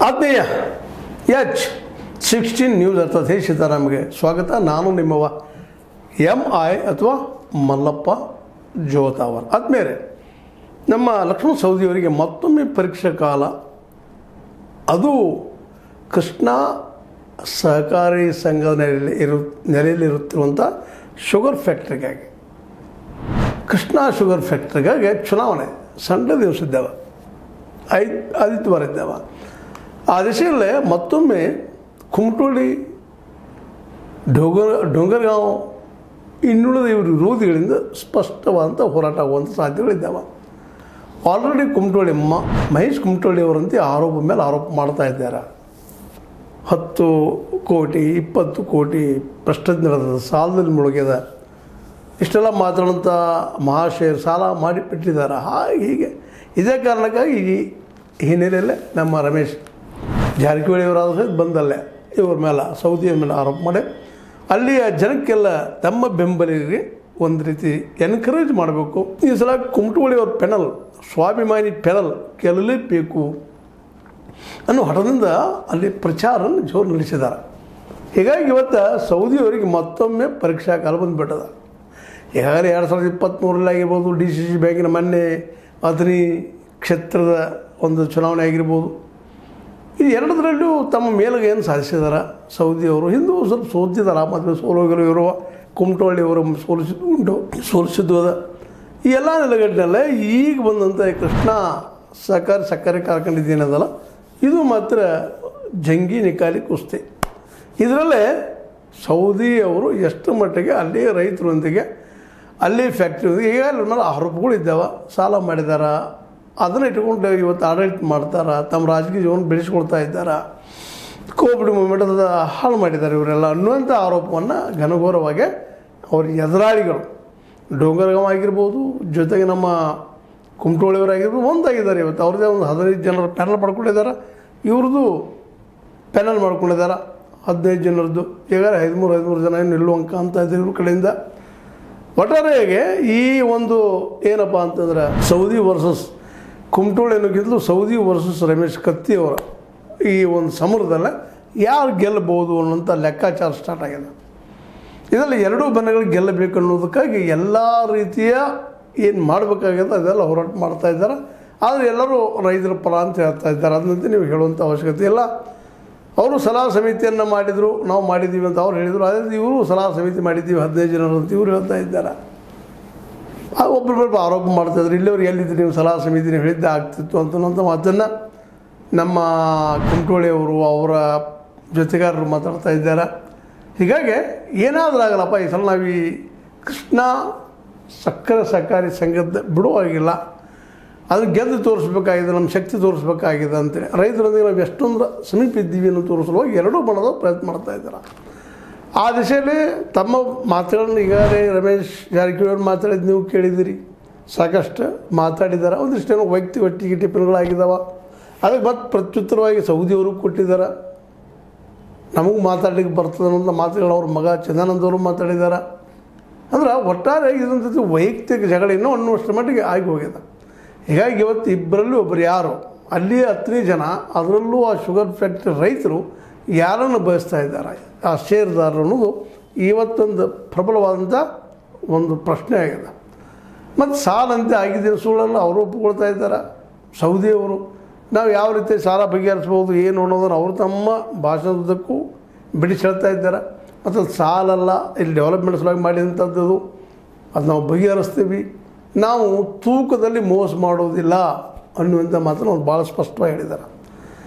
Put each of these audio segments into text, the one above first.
ಆತ್ಮೀಯ H16 news ಅರ್ಥಾತ್ ಸೀತಾರಾಮ್ಗೆ ಸ್ವಾಗತ. ನಾನು ನಿಮ್ಮವ MI ಅಥವಾ ಮಲ್ಲಪ್ಪ ಜೋತಾವರ್. ಆದ್ಮೇಲೆ ನಮ್ಮ ಲಕ್ಷ್ಮಣ ಸವದಿಯವರಿಗೆ ಮತ್ತೊಮ್ಮೆ ಪರೀಕ್ಷಾ ಕಾಲ, ಅದು ಕೃಷ್ಣ ಸಹಕಾರಿ ಸಂಘದ ನೆಲೆಯಲ್ಲಿರುತ್ತಿರುವಂಥ ಶುಗರ್ ಫ್ಯಾಕ್ಟ್ರಿಗಾಗಿ, ಕೃಷ್ಣ ಶುಗರ್ ಫ್ಯಾಕ್ಟ್ರಿಗಾಗಿ ಚುನಾವಣೆ ಸಂಡೇ ದಿವಸ ಇದ್ದಾವೆ, ಆದಿತ್ಯವಾರ ಇದ್ದಾವೆ. ಆ ದಿಶೆಯಲ್ಲೇ ಮತ್ತೊಮ್ಮೆ ಕುಮಟೋಳಿ, ಡೋಂಗರ್ಗಾಂವ್ ಇನ್ನುಳಿದ ಇವರು ವಿರೋಧಿಗಳಿಂದ ಸ್ಪಷ್ಟವಾದಂಥ ಹೋರಾಟ ಆಗುವಂಥ ಸಾಧ್ಯತೆಗಳಿದ್ದಾವೆ. ಆಲ್ರೆಡಿ ಕುಮಟೋಳಿ ಮಹೇಶ್ ಕುಮಟೋಳಿ ಅವರಂತೆ ಆರೋಪ ಮೇಲೆ ಆರೋಪ ಮಾಡ್ತಾ ಇದ್ದಾರೆ. 10 ಕೋಟಿ 20 ಕೋಟಿ ಭ್ರಷ್ಟಾಚಾರದ ಸಾಲದಲ್ಲಿ ಮುಳುಗ್ಯದ, ಇಷ್ಟೆಲ್ಲ ಮಾತಾಡೋಂಥ ಮಹಾಶಯರು ಸಾಲ ಮಾಡಿಬಿಟ್ಟಿದ್ದಾರೆ. ಹೀಗೆ ಇದೇ ಕಾರಣಕ್ಕಾಗಿ ಈ ಹಿನ್ನೆಲೆಯಲ್ಲೇ ನಮ್ಮ ರಮೇಶ್ ಜಾರಕಿಹೊಳಿ ಅವರಾದ ಸಹಿತ ಬಂದಲ್ಲೇ ಇವ್ರ ಮೇಲೆ, ಸೌದಿಯ ಮೇಲೆ ಆರೋಪ ಮಾಡಿ ಅಲ್ಲಿಯ ಜನಕ್ಕೆಲ್ಲ ತಮ್ಮ ಬೆಂಬಲಿಗರಿಗೆ ಒಂದು ರೀತಿ ಎನ್ಕರೇಜ್ ಮಾಡಬೇಕು. ಈ ಸಲ ಕುಮಟೋಳಿ ಅವ್ರ ಪೆನಲ್, ಸ್ವಾಭಿಮಾನಿ ಪೆನಲ್ ಗೆಲ್ಲಲೇಬೇಕು ಅನ್ನೋ ಹಠದಿಂದ ಅಲ್ಲಿ ಪ್ರಚಾರವನ್ನು ಜೋರು ನಡೆಸಿದ್ದಾರೆ. ಹೀಗಾಗಿ ಇವತ್ತು ಸೌದಿಯವರಿಗೆ ಮತ್ತೊಮ್ಮೆ ಪರೀಕ್ಷಾ ಕಾಲ ಬಂದುಬಿಟ್ಟದ. ಈಗಾಗಲೇ 2023 ಆಗಿರ್ಬೋದು, DCC ಬ್ಯಾಂಕಿನ ಮೊನ್ನೆ ಅಥಣಿ ಕ್ಷೇತ್ರದ ಒಂದು ಚುನಾವಣೆ ಆಗಿರ್ಬೋದು. ಇದು ಎರಡರಲ್ಲೂ ತಮ್ಮ ಮೇಲಿಗೆ ಏನು ಸಾಧಿಸಿದಾರೆ ಸೌದಿಯವರು. ಹಿಂದೂ ಸ್ವಲ್ಪ ಸೋತಿದ್ದಾರೆ, ಮತ್ತು ಸೋಲೋಗಿರೋ ಇರುವ ಕುಮಟೋಳಿಯವರು ಸೋಲಿಸಿದ್ದು ಅದ. ಈ ಎಲ್ಲ ನೆಲೆಗಟ್ಟಿನಲ್ಲೇ ಈಗ ಬಂದಂಥ ಕೃಷ್ಣ ಸಕ್ಕರೆ ಕಾರ್ಖಾನೆ ಇದು ಮಾತ್ರ ಜಂಗಿ ನಿಕಾಲಿ ಕುಸ್ತಿ. ಇದರಲ್ಲೇ ಸೌದಿಯವರು ಎಷ್ಟು ಮಟ್ಟಿಗೆ ಅಲ್ಲಿ ರೈತರೊಂದಿಗೆ, ಅಲ್ಲಿ ಫ್ಯಾಕ್ಟ್ರಿಯೊಂದಿಗೆ ಈಗಾಗಲೇ ಮೇಲೆ ಆರೋಪಗಳು ಇದ್ದಾವೆ. ಸಾಲ ಮಾಡಿದಾರ, ಅದನ್ನು ಇಟ್ಕೊಂಡು ಇವತ್ತು ಆಡಳಿತ ಮಾಡ್ತಾರೆ, ತಮ್ಮ ರಾಜಕೀಯ ಜೀವನ ಬೆಳೆಸ್ಕೊಳ್ತಾ ಇದ್ದಾರೆ, ಕೋವಿಡ್ ಮೂಮೆಂಟ್ ಹಾಳು ಮಾಡಿದ್ದಾರೆ ಇವರೆಲ್ಲ ಅನ್ನುವಂಥ ಆರೋಪವನ್ನು ಘನಘೋರವಾಗಿ ಅವ್ರ ಎದುರಾಳಿಗಳು ಡೋಂಗರ್ಗಾಂವ್ ಆಗಿರ್ಬೋದು, ಜೊತೆಗೆ ನಮ್ಮ ಕುಮಟೋಳಿಯವರಾಗಿರ್ಬೋದು ಒಂದಾಗಿದ್ದಾರೆ. ಇವತ್ತು ಅವ್ರದ್ದೇ ಒಂದು 15 ಜನರ ಪ್ಯಾನಲ್ ಮಾಡ್ಕೊಂಡಿದ್ದಾರೆ, ಇವ್ರದ್ದು ಪ್ಯಾನಲ್ ಮಾಡ್ಕೊಂಡಿದ್ದಾರೆ 15 ಜನರದ್ದು. ಈಗ 13 ಜನ ನಿಲ್ಲುವಂಕ ಅಂತ ಇದ್ದಾರೆ ಇವ್ರ ಕಡೆಯಿಂದ. ಒಟ್ಟಾರೆಯಾಗಿ ಈ ಒಂದು ಏನಪ್ಪ ಅಂತಂದ್ರೆ ಸೌದಿ ವರ್ಸಸ್ ಕುಮಟೋಳಿ ಅನ್ನೋಕ್ಕಿಂತಲೂ ಸೌದಿ ವರ್ಸಸ್ ರಮೇಶ್ ಕತ್ತಿ ಅವರ ಈ ಒಂದು ಸಮರದಲ್ಲೇ ಯಾರು ಗೆಲ್ಲಬಹುದು ಅನ್ನೋಂಥ ಲೆಕ್ಕಾಚಾರ ಸ್ಟಾರ್ಟ್ ಆಗಿದೆ. ಇದರಲ್ಲಿ ಎರಡೂ ಬಣಗಳು ಗೆಲ್ಲಬೇಕು ಅನ್ನೋದಕ್ಕಾಗಿ ಎಲ್ಲ ರೀತಿಯ ಏನು ಮಾಡಬೇಕಾಗಿದೆ ಅದೆಲ್ಲ ಹೋರಾಟ ಮಾಡ್ತಾ ಇದ್ದಾರೆ. ಆದರೆ ಎಲ್ಲರೂ ರೈತರ ಪರ ಅಂತ ಹೇಳ್ತಾ ಇದ್ದಾರೆ. ಅದನ್ನಂತೆ ನೀವು ಹೇಳುವಂಥ ಅವಶ್ಯಕತೆ ಇಲ್ಲ. ಅವರು ಸಲಹಾ ಸಮಿತಿಯನ್ನು ಮಾಡಿದರು, ನಾವು ಮಾಡಿದ್ದೀವಿ ಅಂತ ಅವ್ರು ಹೇಳಿದರು. ಅದೇ ಇವರು ಸಲಹಾ ಸಮಿತಿ ಮಾಡಿದ್ದೀವಿ 15 ಜನರು ಅಂತ ಇವರು ಹೇಳ್ತಾ ಇದ್ದಾರೆ. ಒಬ್ಬರು ಆರೋಪ ಮಾಡ್ತಾಯಿದ್ರು, ಇಲ್ಲಿವ್ರು ಎಲ್ಲಿದ್ದು ನೀವು ಸಲಹಾ ಸಮಿತಿನ ಹೇಳಿದ್ದೆ ಆಗ್ತಿತ್ತು ಅಂತಂಥ ಮಾತನ್ನು ನಮ್ಮ ಕುಮಟೋಳಿಯವರು ಅವರ ಜೊತೆಗಾರರು ಮಾತಾಡ್ತಾ ಇದ್ದಾರೆ. ಹೀಗಾಗಿ ಏನಾದರೂ ಆಗಲ್ಲಪ್ಪ, ಈ ಸಲ ನಾವು ಈ ಕೃಷ್ಣ ಸಕ್ಕರೆ ಸಹಕಾರಿ ಸಂಘದ ಬಿಡುವಾಗಿಲ್ಲ, ಅದನ್ನು ಗೆದ್ದು ತೋರಿಸ್ಬೇಕಾಗಿದೆ, ನಮ್ಮ ಶಕ್ತಿ ತೋರಿಸ್ಬೇಕಾಗಿದೆ ಅಂತೇಳಿ ರೈತರೊಂದಿಗೆ ನಾವು ಎಷ್ಟೊಂದು ಸಮೀಪ ಇದ್ದೀವಿ ಅನ್ನೋ ತೋರಿಸಲು ಎರಡೂ ಬಣದ ಪ್ರಯತ್ನ ಮಾಡ್ತಾ ಇದ್ದಾರೆ. ಆ ದಿಶೆಯಲ್ಲಿ ತಮ್ಮ ಮಾತುಗಳನ್ನು ಈಗಾಗಲೇ ರಮೇಶ್ ಜಾರಕಿಹೊಳಿ ಮಾತಾಡಿದ್ದು ನೀವು ಕೇಳಿದ್ದೀರಿ, ಸಾಕಷ್ಟು ಮಾತಾಡಿದ್ದಾರೆ. ಒಂದಿಷ್ಟೇನೋ ವೈಯಕ್ತಿಕ ಟಿಪ್ಪಣಿಗಳಾಗಿದ್ದಾವೆ. ಅದಕ್ಕೆ ಮತ್ತೆ ಪ್ರತ್ಯುತ್ತರವಾಗಿ ಸೌದಿಯವರು ಕೊಟ್ಟಿದ್ದಾರೆ, ನಮಗೂ ಮಾತಾಡಲಿಕ್ಕೆ ಬರ್ತದೆ ಅನ್ನೋಂಥ ಮಾತುಗಳು ಅವ್ರ ಮಗ ಚಂದಾನಂದ್ ಅವರು ಮಾತಾಡಿದ್ದಾರೆ. ಅಂದ್ರೆ ಒಟ್ಟಾರೆ ಇದೊಂದು ವೈಯಕ್ತಿಕ ಜಗಳ ಇನ್ನೂ ಅನ್ನುವಷ್ಟರ ಮಟ್ಟಿಗೆ ಆಗಿ ಹೋಗಿದೆ. ಹೀಗಾಗಿ ಇವತ್ತು ಇಬ್ಬರಲ್ಲೂ ಒಬ್ಬರು ಯಾರು ಅಲ್ಲಿ 10 ಜನ, ಅದರಲ್ಲೂ ಆ ಶುಗರ್ ಫ್ಯಾಕ್ಟ್ರಿ ರೈತರು ಯಾರನ್ನು ಬಯಸ್ತಾ ಇದ್ದಾರೆ, ಆ ಷೇರುದಾರರು ಅನ್ನೋದು ಇವತ್ತೊಂದು ಪ್ರಬಲವಾದಂಥ ಒಂದು ಪ್ರಶ್ನೆ ಆಗಿದೆ. ಮತ್ತು ಸಾಲಂತೆ ಆಗಿದ್ದ ಸುಳ್ಳನ್ನು ಅವರು ಒಪ್ಪಿಕೊಳ್ತಾ ಇದ್ದಾರೆ ಸೌದಿಯವರು. ನಾವು ಯಾವ ರೀತಿ ಸಾಲ ಬಗೆಹರಿಸ್ಬೋದು ಏನು ಅನ್ನೋದನ್ನು ಅವರು ತಮ್ಮ ಭಾಷಣದುದ್ದಕ್ಕೂ ಬಿಡಿಸಿ ಹೇಳ್ತಾ ಇದ್ದಾರೆ. ಮತ್ತು ಸಾಲಲ್ಲ, ಇಲ್ಲಿ ಡೆವಲಪ್ಮೆಂಟ್ ಸಲುವಾಗಿ ಮಾಡಿದಂಥದ್ದು, ಅದು ನಾವು ಬಗೆಹರಿಸ್ತೀವಿ, ನಾವು ತೂಕದಲ್ಲಿ ಮೋಸ ಮಾಡೋದಿಲ್ಲ ಅನ್ನುವಂಥ ಮಾತನ್ನು ಅವ್ರು ಭಾಳ ಸ್ಪಷ್ಟವಾಗಿ ಹೇಳಿದ್ದಾರೆ.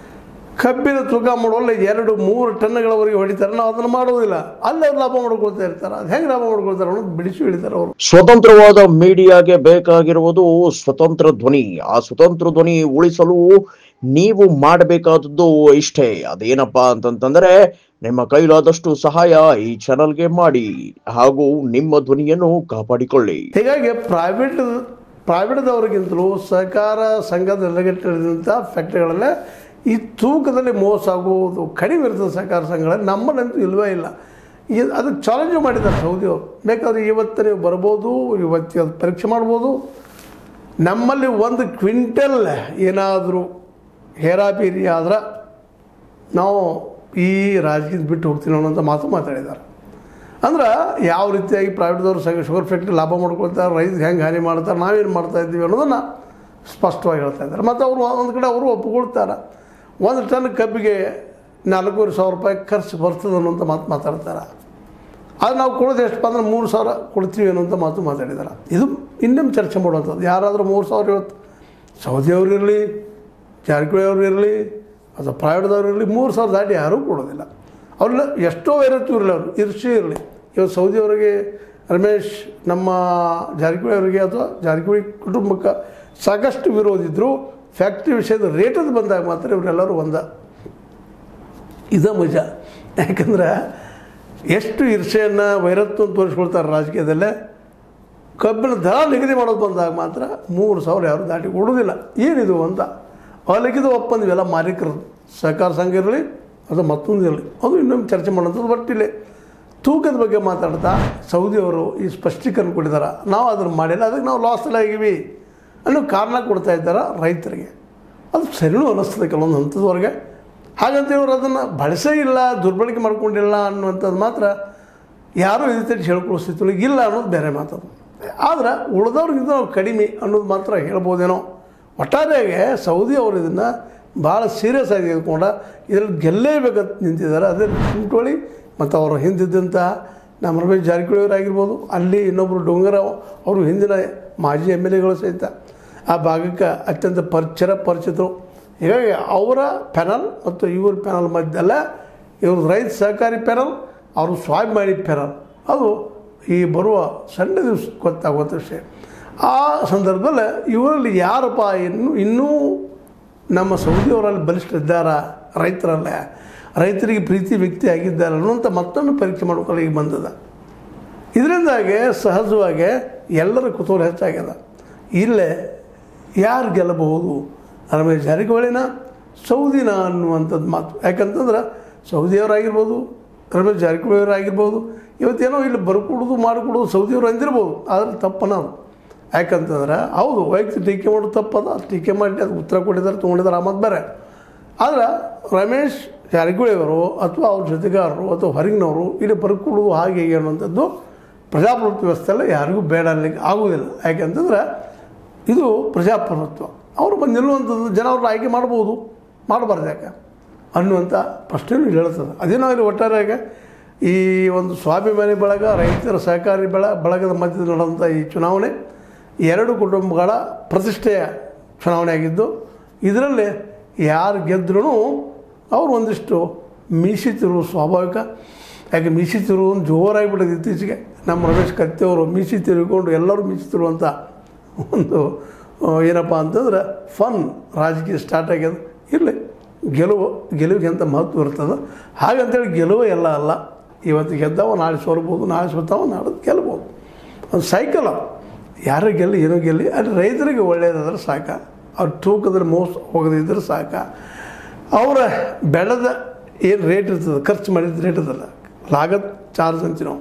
ಕಬ್ಬಿನ ತೂಕ ಮಾಡೋಲ್ಲ 2-3 ಟನ್ಗಳವರೆಗೆ ಹೊಡಿತಾರೆ, ನಾವು ಅದನ್ನು ಮಾಡೋದಿಲ್ಲ, ಅಲ್ಲಿ ಅವ್ರು ಲಾಭ ಮಾಡ್ಕೊಳ್ತಾ ಇರ್ತಾರೆ. ಅದು ಹೆಂಗೆ ಲಾಭ ಮಾಡ್ಕೊಳ್ತಾರೆ ಅನ್ನೋದು ಬಿಡಿಸಿ ಹೇಳಿದ್ದಾರೆ ಅವರು. ಸ್ವತಂತ್ರವಾದ ಮೀಡಿಯಾಗೆ ಬೇಕಾಗಿರುವುದು ಸ್ವತಂತ್ರ ಧ್ವನಿ. ಆ ಸ್ವತಂತ್ರ ಧ್ವನಿ ಉಳಿಸಲು ನೀವು ಮಾಡಬೇಕಾದದ್ದು ಇಷ್ಟೇ. ಅದೇನಪ್ಪಾ ಅಂತಂತಂದ್ರೆ ನಿಮ್ಮ ಕೈಲಾದಷ್ಟು ಸಹಾಯ ಈ ಚಾನಲ್ಗೆ ಮಾಡಿ ಹಾಗೂ ನಿಮ್ಮ ಧ್ವನಿಯನ್ನು ಕಾಪಾಡಿಕೊಳ್ಳಿ. ಹೀಗಾಗಿ ಪ್ರೈವೇಟ್ದವರಿಗಿಂತಲೂ ಸಹಕಾರ ಸಂಘದ ನೆಲೆಗಟ್ಟಿದಂಥ ಫ್ಯಾಕ್ಟ್ರಿಗಳಲ್ಲೇ ಈ ತೂಕದಲ್ಲಿ ಮೋಸ ಆಗುವುದು ಕಡಿಮೆ ಇರ್ತದೆ. ಸಹಕಾರ ಸಂಘಗಳಲ್ಲಿ ನಮ್ಮಲ್ಲಂತೂ ಇಲ್ಲವೇ ಇಲ್ಲ. ಅದಕ್ಕೆ ಚಾಲೆಂಜು ಮಾಡಿದ್ದಾರೆ ಸೌದಿಯವರು. ಬೇಕಾದರೆ ಇವತ್ತು ನೀವು ಬರ್ಬೋದು, ಇವತ್ತು ಅದು ಪರೀಕ್ಷೆ ಮಾಡ್ಬೋದು. ನಮ್ಮಲ್ಲಿ 1 ಕ್ವಿಂಟಲ್ ಏನಾದರೂ ಹೇರಾಪೇರಿ ಆದ್ರೆ ನಾವು ಈ ರಾಜಕೀಯ ಬಿಟ್ಟು ಹೋಗ್ತೀವಿ ಅನ್ನೋಂಥ ಮಾತು ಮಾತಾಡಿದ್ದಾರೆ. ಅಂದ್ರೆ ಯಾವ ರೀತಿಯಾಗಿ ಪ್ರೈವೇಟ್ದವ್ರು ಶುಗರ್ ಫ್ಯಾಕ್ಟ್ರಿ ಲಾಭ ಮಾಡ್ಕೊಳ್ತಾರೆ, ರೈತರಿಗೆ ಹೆಂಗೆ ಹಾನಿ ಮಾಡ್ತಾರೆ, ನಾವೇನು ಮಾಡ್ತಾಯಿದ್ದೀವಿ ಅನ್ನೋದನ್ನು ಸ್ಪಷ್ಟವಾಗಿ ಹೇಳ್ತಾ ಇದ್ದಾರೆ. ಮತ್ತು ಅವರು ಒಂದು ಕಡೆ ಅವರು ಒಪ್ಪಿಕೊಳ್ತಾರೆ, 1 ಟನ್ ಕಬ್ಬಿಗೆ 4,500 ರೂಪಾಯಿ ಖರ್ಚು ಬರ್ತದೆ ಅನ್ನೋಂಥ ಮಾತು ಮಾತಾಡ್ತಾರೆ. ಅದು ನಾವು ಕೊಡೋದು ಎಷ್ಟಪ್ಪ ಅಂದ್ರೆ 3,000 ಕೊಡ್ತೀವಿ ಅನ್ನೋಂಥ ಮಾತು ಮಾತಾಡಿದ್ದಾರೆ. ಇದು ಇನ್ನೊಮ್ಮೆ ಚರ್ಚೆ ಮಾಡುವಂಥದ್ದು. ಯಾರಾದರೂ 3,000 ಇವತ್ತು ಸೌದಿಯವ್ರು ಇರಲಿ, ಜಾರಕಿಹೊಳಿ ಅವರು ಇರಲಿ, ಅಥವಾ ಪ್ರೈವೇಟ್ದವ್ರು ಇರಲಿ, 3,000 ದಾಟಿ ಯಾರೂ ಕೊಡೋದಿಲ್ಲ. ಅವ್ರನ್ನ ಎಷ್ಟೋ ವೈರತ್ವ ಇರಲಿ, ಅವರು ಇರ್ಷಿ ಇರಲಿ. ಇವತ್ತು ಸೌದಿಯವರಿಗೆ ರಮೇಶ್ ನಮ್ಮ ಜಾರಕಿಹೊಳಿ ಅವರಿಗೆ ಅಥವಾ ಜಾರಕಿಹೊಳಿ ಕುಟುಂಬಕ್ಕೆ ಸಾಕಷ್ಟು ವಿರೋಧಿದ್ರು. ಫ್ಯಾಕ್ಟ್ರಿ ವಿಷಯದ ರೇಟದು ಬಂದಾಗ ಮಾತ್ರ ಇವರೆಲ್ಲರೂ ಇದ ಮಜಾ. ಯಾಕಂದ್ರೆ ಎಷ್ಟು ಈರ್ಷೆಯನ್ನು ವೈರತ್ವವನ್ನು ತೋರಿಸ್ಕೊಳ್ತಾರೆ ರಾಜಕೀಯದಲ್ಲೇ. ಕಬ್ಬಿನ ದರ ನಿಗದಿ ಮಾಡೋದು ಬಂದಾಗ ಮಾತ್ರ 3,000 ಯಾರು ದಾಟಿ ಕೊಡೋದಿಲ್ಲ. ಏನಿದು ಅಂತ ಅಲಿಖಿತ ಒಪ್ಪಂದ ಇವೆಲ್ಲ ಮಾಲೀಕರು, ಸಹಕಾರ ಸಂಘ ಇರಲಿ ಅಥವಾ ಮತ್ತೊಂದು ಇರಲಿ, ಅದು ಇನ್ನೊಮ್ಮೆ ಚರ್ಚೆ ಮಾಡೋಂಥದ್ದು. ಬಟ್ ಇಲ್ಲಿ ತೂಕದ ಬಗ್ಗೆ ಮಾತಾಡ್ತಾ ಸೌದಿಯವರು ಈ ಸ್ಪಷ್ಟೀಕರಣ ಕೊಟ್ಟಿದ್ದಾರೆ, ನಾವು ಅದನ್ನು ಮಾಡಿಲ್ಲ, ಅದಕ್ಕೆ ನಾವು ಲಾಸಲ್ಲಿ ಆಗಿವಿ ಅನ್ನೋ ಕಾರಣ ಕೊಡ್ತಾ ಇದ್ದಾರೆ ರೈತರಿಗೆ. ಅದು ಸರಿನೂ ಅನ್ನಿಸ್ತದೆ ಕೆಲವೊಂದು ಹಂತದವರೆಗೆ. ಹಾಗಂತ ಇವರು ಅದನ್ನು ಬಳಸೇ ಇಲ್ಲ, ದುರ್ಬಳಕೆ ಮಾಡ್ಕೊಂಡಿಲ್ಲ ಅನ್ನುವಂಥದ್ದು ಮಾತ್ರ ಯಾರೂ ಇದೇ ರೀತಿ ಹೇಳ್ಕೊಳ್ಳೋ ಸ್ಥಿತಿಯೊಳಗೆ ಇಲ್ಲ ಅನ್ನೋದು ಬೇರೆ ಮಾತದು. ಆದರೆ ಉಳಿದವ್ರಿಗಿಂತ ನಾವು ಕಡಿಮೆ ಅನ್ನೋದು ಮಾತ್ರ ಹೇಳ್ಬೋದೇನೋ. ಒಟ್ಟಾರೆಯಾಗೆ ಸೌದಿ ಅವರು ಇದನ್ನು ಭಾಳ ಸೀರಿಯಸ್ ಆಗಿ ತೆಗೆದುಕೊಂಡ ಇದರಲ್ಲಿ ಗೆಲ್ಲೇಬೇಕಂತ ನಿಂತಿದ್ದಾರೆ. ಅದೇ ಕುಮಟೋಳಿ ಮತ್ತು ಅವರು ಹಿಂದಿದ್ದಂಥ ನಮ್ಮ ರಮೇಶ್ ಜಾರಕಿಹೊಳಿ ಅವರಾಗಿರ್ಬೋದು, ಅಲ್ಲಿ ಇನ್ನೊಬ್ಬರು ಡೋಂಗರಾವ್ ಅವರು ಹಿಂದಿನ ಮಾಜಿ MLAಗಳು ಸಹಿತ ಆ ಭಾಗಕ್ಕೆ ಅತ್ಯಂತ ಪರಿಚಿತರು. ಹೀಗಾಗಿ ಅವರ ಪ್ಯಾನಲ್ ಮತ್ತು ಇವ್ರ ಪ್ಯಾನಲ್ ಮಧ್ಯದಲ್ಲ, ಇವ್ರ ರೈತ ಸಹಕಾರಿ ಪ್ಯಾನಲ್, ಅವರು ಸ್ವಾಭಿಮಾನಿ ಪ್ಯಾನಲ್, ಅದು ಈ ಬರುವ ಸಣ್ಣ ದಿವಸ ಗೊತ್ತಾಗುವಂಥ ವಿಷಯ. ಆ ಸಂದರ್ಭದಲ್ಲಿ ಇವರಲ್ಲಿ ಯಾರಪ್ಪ ಇನ್ನೂ ನಮ್ಮ ಸೌದಿಯವರಲ್ಲಿ ಬಲಿಷ್ಠ ಇದ್ದಾರ, ರೈತರಲ್ಲ, ರೈತರಿಗೆ ಪ್ರೀತಿ ವ್ಯಕ್ತಿ ಆಗಿದ್ದಾರೆ ಅನ್ನುವಂಥ ಮತ್ತೊಂದು ಪರೀಕ್ಷೆ ಮಾಡ್ಕೊಳ್ಳಿ ಈಗ ಬಂದದ. ಇದರಿಂದಾಗಿ ಸಹಜವಾಗಿ ಎಲ್ಲರ ಕುತೂಹಲ ಹೆಚ್ಚಾಗ್ಯದ. ಇಲ್ಲೇ ಯಾರು ಗೆಲ್ಲಬಹುದು, ರಮೇಶ್ ಜಾರಕಿಹೊಳಿನ ಸೌದಿನ ಅನ್ನುವಂಥದ್ದು ಮಾತು. ಯಾಕಂತಂದ್ರೆ ಸೌದಿಯವರಾಗಿರ್ಬೋದು, ರಮೇಶ್ ಜಾರಕಿಹೊಳಿ ಅವರಾಗಿರ್ಬೋದು, ಇವತ್ತೇನೋ ಇಲ್ಲಿ ಬರ್ಕೊಡೋದು ಮಾಡಿಕೊಡೋದು ಸೌದಿಯವರು ಅಂದಿರ್ಬೋದು, ಆದರೆ ತಪ್ಪನದು. ಯಾಕಂತಂದ್ರೆ ಹೌದು ವೈಯಕ್ತಿಕ ಟೀಕೆ ಮಾಡೋದು ತಪ್ಪದ, ಟೀಕೆ ಮಾಡಿ ಅದು ಉತ್ತರ ಕೊಟ್ಟಿದ್ದಾರೆ, ತೊಗೊಂಡಿದ್ದಾರೆ, ಆ ಮತ್ತು ಬೇರೆ. ಆದರೆ ರಮೇಶ್ ಜಾರಕಿಹೊಳಿ ಅವರು ಅಥವಾ ಅವ್ರ ಜೊತೆಗಾರರು ಅಥವಾ ಹೊರಗಿನವರು ಇಲ್ಲಿ ಬರ್ಕೊಡೋದು ಹಾಗೆ ಹೀಗೆ ಅನ್ನುವಂಥದ್ದು ಪ್ರಜಾಪ್ರಭುತ್ವ ವ್ಯವಸ್ಥೆಲ್ಲ ಯಾರಿಗೂ ಬೇಡ ಅನ್ನಲಿಕ್ಕೆ ಆಗೋದಿಲ್ಲ. ಯಾಕೆಂತಂದ್ರೆ ಇದು ಪ್ರಜಾಪ್ರಭುತ್ವ. ಅವರು ಬಂದು ನಿಲ್ಲುವಂಥದ್ದು ಜನ ಅವ್ರನ್ನ ಆಯ್ಕೆ ಮಾಡ್ಬೋದು, ಮಾಡಬಾರ್ದು ಯಾಕೆ ಅನ್ನುವಂಥ ಪ್ರಶ್ನೆಯೂ ಹೇಳ್ತದೆ. ಅದೇನೋ ಇಲ್ಲಿ ಒಟ್ಟಾರೆಯಾಗಿ ಈ ಒಂದು ಸ್ವಾಭಿಮಾನಿ ಬಳಗ, ರೈತರ ಸಹಕಾರಿ ಬಳಗದ ಮಧ್ಯದಲ್ಲಿ ನಡೆದಂಥ ಈ ಚುನಾವಣೆ 2 ಕುಟುಂಬಗಳ ಪ್ರತಿಷ್ಠೆಯ ಚುನಾವಣೆ ಆಗಿದ್ದು, ಇದರಲ್ಲಿ ಯಾರು ಗೆದ್ರೂ ಅವರು ಒಂದಿಷ್ಟು ಮೀಸಿತಿರು ಸ್ವಾಭಾವಿಕ. ಯಾಕೆ ಮೀಸಿತಿರು ಒಂದು ಜೋರಾಗಿಬಿಟ್ಟದು ಇತ್ತೀಚೆಗೆ. ನಮ್ಮ ರಮೇಶ್ ಕತ್ತಿಯವರು ಮೀಸಿ ತಿರುಗಿಕೊಂಡು ಎಲ್ಲರೂ ಮೀಸಿತಿರುವಂಥ ಒಂದು ಏನಪ್ಪ ಅಂತಂದ್ರೆ ಫನ್ ರಾಜಕೀಯ ಸ್ಟಾರ್ಟ್ ಆಗ್ಯದ. ಇರಲಿ, ಗೆಲುವಿಗೆ ಅಂತ ಮಹತ್ವ ಇರ್ತದೆ. ಹಾಗಂತೇಳಿ ಗೆಲುವು ಎಲ್ಲ ಅಲ್ಲ. ಇವತ್ತು ಗೆದ್ದವ ನಾಳೆ ಸೋಲ್ಬೋದು, ನಾಳೆ ಸೋತಾವ ನಾಳೆ ಗೆಲ್ಬೋದು. ಒಂದು ಸೈಕಲ್, ಯಾರು ಗೆಲ್ಲಿ ಏನೋ ಗೆಲ್ಲಿ, ಅಲ್ಲಿ ರೈತರಿಗೆ ಒಳ್ಳೆಯದಾದ್ರೆ ಸಾಕ, ಅವ್ರ ತೂಕದಲ್ಲಿ ಮೋಸ ಹೋಗದಿದ್ದರೆ ಸಾಕ. ಅವರ ಬೆಳೆದ ಏನು ರೇಟ್ ಇರ್ತದೆ, ಖರ್ಚು ಮಾಡಿದ ರೇಟ್ ಇರ್ತಲ್ಲ, ಲಾಗತ್ ಚಾರ್ಜ್ ಅಂತೀವಿ ನಾವು.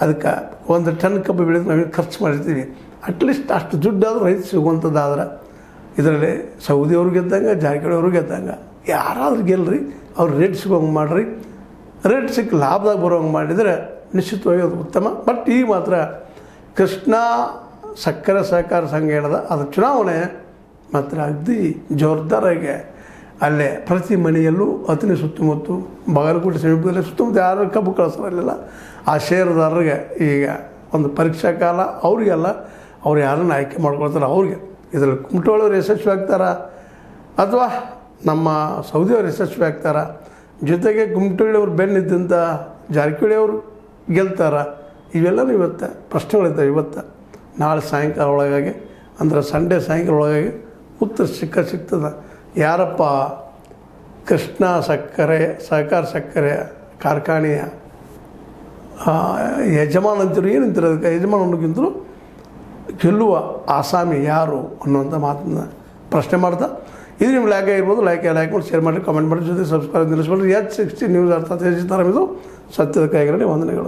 ಅದಕ್ಕೆ 1 ಟನ್ ಕಬ್ಬು ಬೆಳೆದು ನಾವೇನು ಖರ್ಚು ಮಾಡಿರ್ತೀವಿ, ಅಟ್ಲೀಸ್ಟ್ ಅಷ್ಟು ದುಡ್ಡಾದರೂ ರೈತ ಸಿಗುವಂಥದ್ದಾದ್ರೆ ಇದರಲ್ಲಿ ಸೌದಿಯವರು ಗೆದ್ದಂಗೆ, ಜಾರಕಿಹೊಳಿ ಅವರು ಗೆದ್ದಂಗೆ, ಯಾರಾದರೂ ಗೆಲ್ಲರಿ, ಅವ್ರು ರೇಟ್ ಸಿಗೋಂಗೆ ಮಾಡಿರಿ. ರೇಟ್ ಸಿಕ್ಕ ಲಾಭದಾಗ ಬರೋಂಗೆ ಮಾಡಿದರೆ ನಿಶ್ಚಿತವಾಗಿ ಅದು ಉತ್ತಮ. ಬಟ್ ಈಗ ಮಾತ್ರ ಕೃಷ್ಣ ಸಕ್ಕರೆ ಸಹಕಾರ ಸಂಘ ಹೇಳಿದ ಅದರ ಚುನಾವಣೆ ಮಾತ್ರ ಅಗದಿ ಜೋರ್ದಾರಾಗಿ ಅಲ್ಲೇ ಪ್ರತಿ ಮನೆಯಲ್ಲೂ ಅತನಿ ಸುತ್ತಮುತ್ತ ಬಾಗಲಕೋಟೆ ಸಮೀಪದಲ್ಲಿ ಸುತ್ತಮುತ್ತ ಯಾರು ಕಬ್ಬು ಕಳಿಸೋರಿಲ್ಲ. ಆ ಷೇರುದಾರರಿಗೆ ಈಗ ಒಂದು ಪರೀಕ್ಷಾ ಕಾಲ, ಅವರಿಗೆಲ್ಲ ಅವ್ರು ಯಾರನ್ನು ಆಯ್ಕೆ ಮಾಡ್ಕೊಳ್ತಾರೆ ಅವ್ರಿಗೆ. ಇದರಲ್ಲಿ ಕುಮಟೋಳವ್ರು ಯಶಸ್ವಿ ಆಗ್ತಾರ ಅಥವಾ ನಮ್ಮ ಸೌದಿಯವರು ಯಶಸ್ವಿ ಆಗ್ತಾರ, ಜೊತೆಗೆ ಕುಮಟೋಳಿಯವ್ರು ಬೆನ್ನಿದ್ದಂಥ ಜಾರಕಿಹೊಳಿ ಅವರು ಗೆಲ್ತಾರ, ಇವೆಲ್ಲನೂ ಇವತ್ತು ಪ್ರಶ್ನೆಗಳಿದ್ದಾವೆ. ಇವತ್ತು ನಾಳೆ ಸಾಯಂಕಾಲ ಒಳಗಾಗಿ ಅಂದರೆ ಸಂಡೇ ಸಾಯಂಕಾಲ ಒಳಗಾಗಿ ಉತ್ತರ ಸಿಗ್ತದೆ. ಯಾರಪ್ಪ ಕೃಷ್ಣ ಸಹಕಾರ ಸಕ್ಕರೆ ಕಾರ್ಖಾನೆಯ ಯಜಮಾನ ಅಂತಿರು, ಏನಂತೀರ ಅದಕ್ಕೆ, ಯಜಮಾನ ಅನ್ನೋಕ್ಕಿಂತಲೂ ಗೆಲ್ಲುವ ಆಸಾಮಿ ಯಾರು ಅನ್ನುವಂಥ ಮಾತನ್ನು ಪ್ರಶ್ನೆ ಮಾಡ್ತಾ, ಇದು ನಿಮ್ಮ ಲೈಕ್ ಆಗಿರ್ಬೋದು. ಲೈಕ್ ಮಾಡಿ ಶೇರ್ ಮಾಡಿ, ಕಾಮೆಂಟ್ ಮಾಡಿ, ಜೊತೆ ಸಬ್ಸ್ಕ್ರೈಬ್ ನಿಲ್ಲಿಸ್ಬಿಡ್ರಿ. H60 ನ್ಯೂಸ್ ಅರ್ಥಾತ್ ಇದು ಸತ್ಯದ ಕೈಗಳಲ್ಲಿ ವಂದನೆಗಳು.